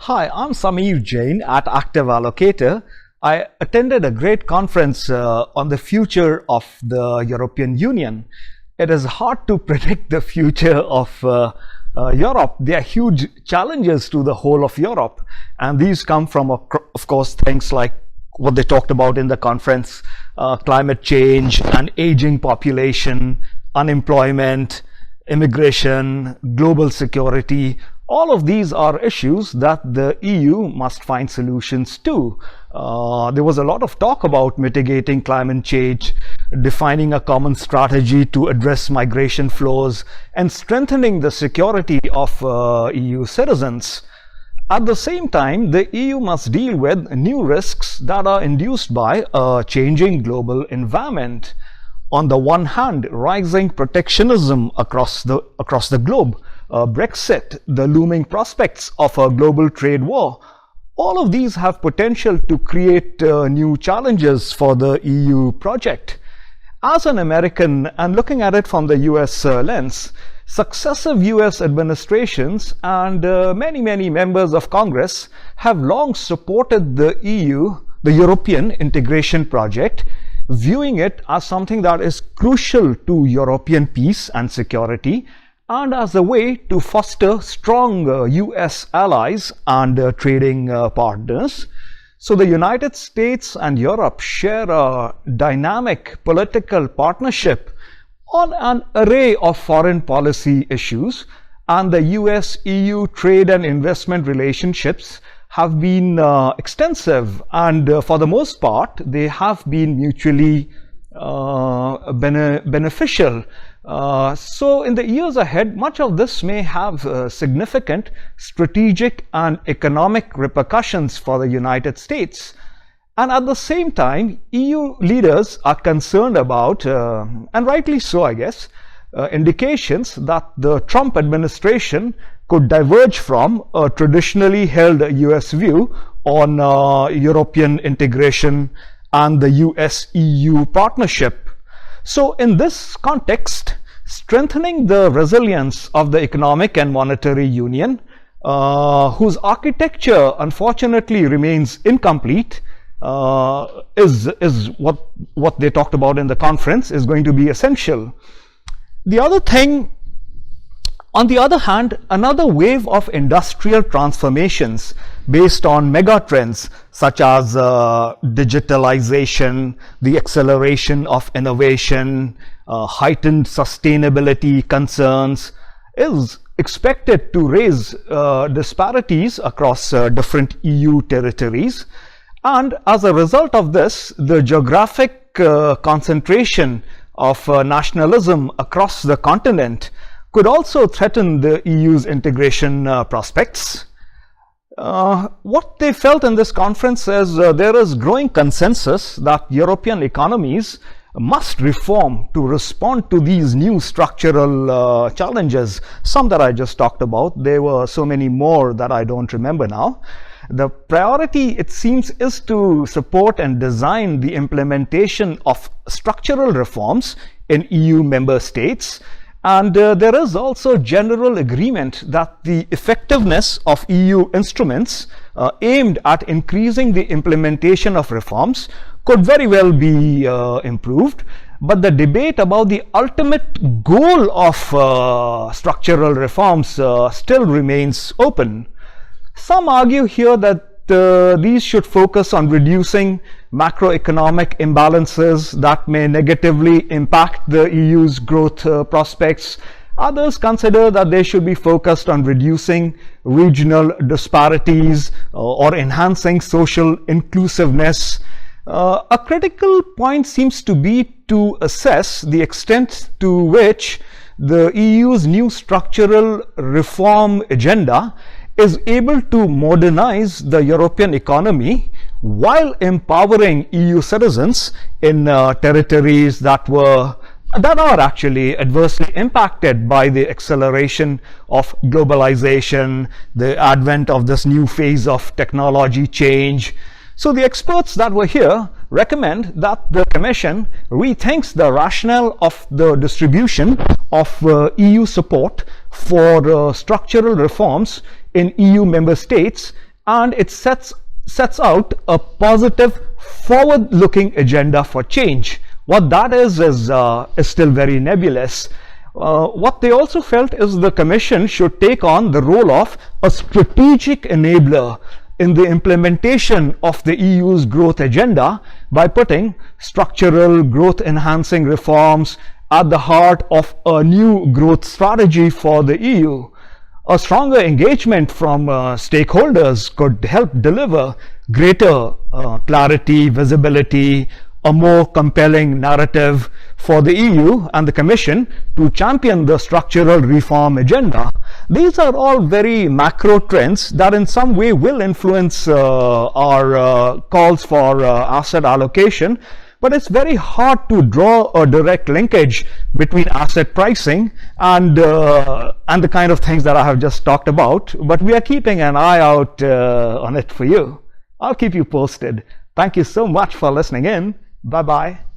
Hi, I'm Samir Jain at Active Allocator. I attended a great conference on the future of the European Union. It is hard to predict the future of Europe. There are huge challenges to the whole of Europe, and these come from, of course, things like what they talked about in the conference, climate change, an aging population, unemployment, immigration, global security. All of these are issues that the EU must find solutions to. There was a lot of talk about mitigating climate change, defining a common strategy to address migration flows, and strengthening the security of EU citizens. At the same time, the EU must deal with new risks that are induced by a changing global environment. On the one hand, rising protectionism across the globe, Brexit, the looming prospects of a global trade war, all of these have potential to create new challenges for the EU project. As an American, and looking at it from the US lens, successive US administrations and many members of Congress have long supported the European integration project, viewing it as something that is crucial to European peace and security, and as a way to foster strong US allies and trading partners. So the United States and Europe share a dynamic political partnership on an array of foreign policy issues, and the US-EU trade and investment relationships have been extensive, and for the most part they have been mutually beneficial. So in the years ahead, much of this may have significant strategic and economic repercussions for the United States. And at the same time, EU leaders are concerned about, and rightly so I guess, indications that the Trump administration could diverge from a traditionally held US view on European integration and the US-EU partnership. So in this context, strengthening the resilience of the economic and monetary union, whose architecture unfortunately remains incomplete, is what they talked about in the conference, is going to be essential. The other thing, on the other hand, another wave of industrial transformations based on megatrends such as digitalization, the acceleration of innovation, heightened sustainability concerns, is expected to raise disparities across different EU territories. And as a result of this, the geographic concentration of nationalism across the continent could also threaten the EU's integration prospects. What they felt in this conference is there is growing consensus that European economies must reform to respond to these new structural challenges, some that I just talked about. There were so many more that I don't remember now. The priority, it seems, is to support and design the implementation of structural reforms in EU member states. And there is also general agreement that the effectiveness of EU instruments aimed at increasing the implementation of reforms could very well be improved. But the debate about the ultimate goal of structural reforms still remains open. Some argue here that these should focus on reducing macroeconomic imbalances that may negatively impact the EU's growth prospects. Others consider that they should be focused on reducing regional disparities or enhancing social inclusiveness. A critical point seems to be to assess the extent to which the EU's new structural reform agenda is able to modernize the European economy while empowering EU citizens in territories that are actually adversely impacted by the acceleration of globalization, the advent of this new phase of technology change. So the experts that were here recommend that the Commission rethinks the rationale of the distribution of EU support for structural reforms in EU member states and it sets out a positive, forward-looking agenda for change. What that is still very nebulous. What they also felt is the Commission should take on the role of a strategic enabler in the implementation of the EU's growth agenda by putting structural growth enhancing reforms at the heart of a new growth strategy for the EU. A stronger engagement from stakeholders could help deliver greater clarity, visibility, a more compelling narrative for the EU and the Commission to champion the structural reform agenda. These are all very macro trends that in some way will influence our calls for asset allocation, but it's very hard to draw a direct linkage between asset pricing and the kind of things that I have just talked about. But we are keeping an eye out on it for you. I'll keep you posted. Thank you so much for listening in. Bye-bye.